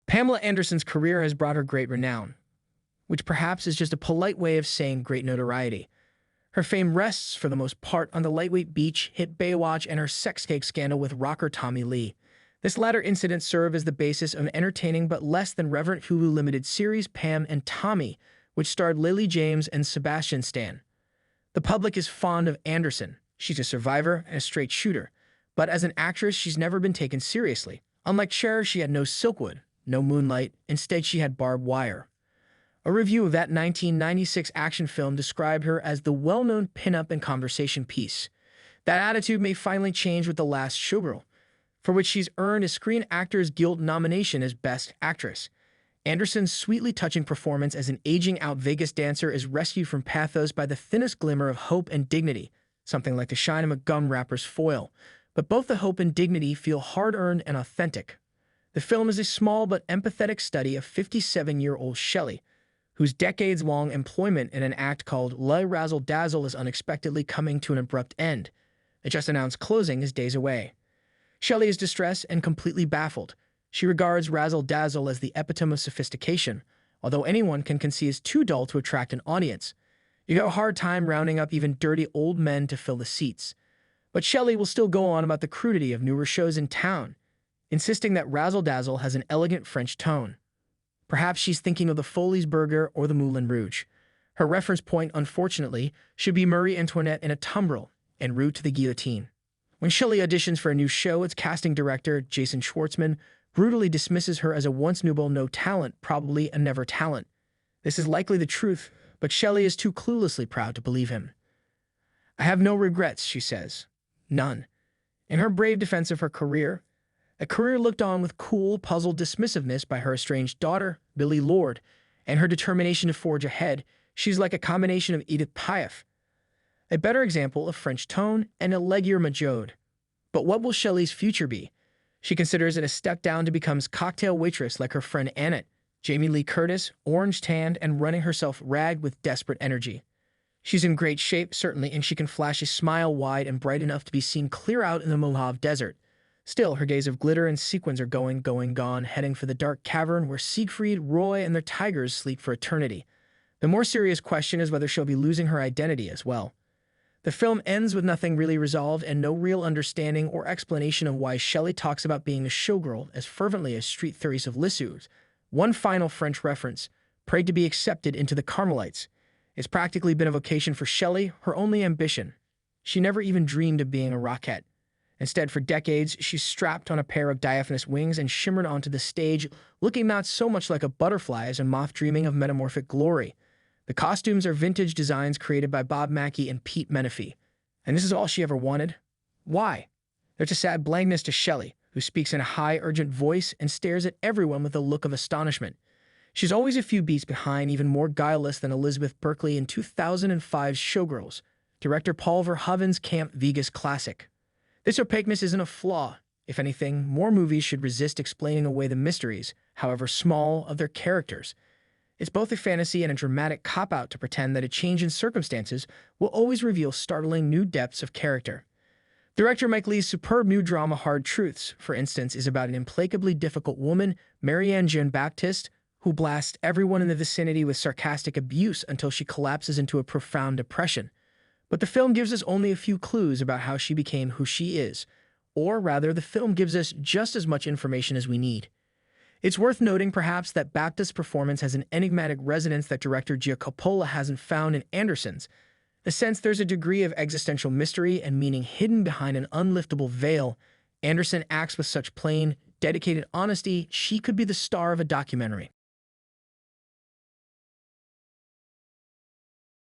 Pamela Anderson's career has brought her great renown, which perhaps is just a polite way of saying great notoriety. Her fame rests, for the most part, on the lightweight beach hit Baywatch and her sex cake scandal with rocker Tommy Lee. This latter incident served as the basis of an entertaining but less than reverent Hulu limited series Pam and Tommy, which starred Lily James and Sebastian Stan. The public is fond of Anderson. She's a survivor and a straight shooter. But as an actress, she's never been taken seriously. Unlike Cher, she had no Silkwood, no Moonlight. Instead, she had Barbed Wire. A review of that 1996 action film described her as the well-known pin-up and conversation piece. That attitude may finally change with The Last Showgirl, for which she's earned a Screen Actors Guild nomination as Best Actress. Anderson's sweetly touching performance as an aging-out Vegas dancer is rescued from pathos by the thinnest glimmer of hope and dignity, something like the shine of a gum wrapper's foil. But both the hope and dignity feel hard-earned and authentic. The film is a small but empathetic study of 57-year-old Shelley, whose decades-long employment in an act called Le Razzle Dazzle is unexpectedly coming to an abrupt end. The just-announced closing is days away. Shelley is distressed and completely baffled. She regards Razzle Dazzle as the epitome of sophistication, although anyone can concede it's too dull to attract an audience. You have a hard time rounding up even dirty old men to fill the seats. But Shelley will still go on about the crudity of newer shows in town, insisting that Razzle Dazzle has an elegant French tone. Perhaps she's thinking of the Foley's Burger or the Moulin Rouge. Her reference point, unfortunately, should be Marie Antoinette in a tumbril en route to the guillotine. When Shelley auditions for a new show, its casting director, Jason Schwartzman, brutally dismisses her as a once nubile no talent, probably a never talent. This is likely the truth, but Shelley is too cluelessly proud to believe him. "I have no regrets," she says. None. In her brave defense of her career, a career looked on with cool, puzzled dismissiveness by her estranged daughter, Billie Lourd, and her determination to forge ahead, she's like a combination of Edith Piaf, a better example of French tone, and a leggier Majode. But what will Shelley's future be? She considers it a step down to become cocktail waitress like her friend Annette, Jamie Lee Curtis, orange-tanned and running herself ragged with desperate energy. She's in great shape, certainly, and she can flash a smile wide and bright enough to be seen clear out in the Mojave Desert. Still, her days of glitter and sequins are gone, heading for the dark cavern where Siegfried, Roy, and their tigers sleep for eternity. The more serious question is whether she'll be losing her identity as well. The film ends with nothing really resolved and no real understanding or explanation of why Shelley talks about being a showgirl as fervently as Street Theories of Lisieux. One final French reference, prayed to be accepted into the Carmelites. It's practically been a vocation for Shelley, her only ambition. She never even dreamed of being a rockette. Instead, for decades, she's strapped on a pair of diaphanous wings and shimmered onto the stage, looking not so much like a butterfly as a moth dreaming of metamorphic glory. The costumes are vintage designs created by Bob Mackie and Pete Menefee. And this is all she ever wanted? Why? There's a sad blankness to Shelley, who speaks in a high, urgent voice and stares at everyone with a look of astonishment. She's always a few beats behind, even more guileless than Elizabeth Berkley in 2005's Showgirls, director Paul Verhoeven's Camp Vegas classic. This opaqueness isn't a flaw. If anything, more movies should resist explaining away the mysteries, however small, of their characters. It's both a fantasy and a dramatic cop-out to pretend that a change in circumstances will always reveal startling new depths of character. Director Mike Leigh's superb new drama Hard Truths, for instance, is about an implacably difficult woman, Marianne Jean-Baptiste, who blasts everyone in the vicinity with sarcastic abuse until she collapses into a profound depression. But the film gives us only a few clues about how she became who she is, or rather, the film gives us just as much information as we need. It's worth noting, perhaps, that Baptiste's performance has an enigmatic resonance that director Gia Coppola hasn't found in Anderson's. In a sense, there's a degree of existential mystery and meaning hidden behind an unliftable veil. Anderson acts with such plain, dedicated honesty, she could be the star of a documentary.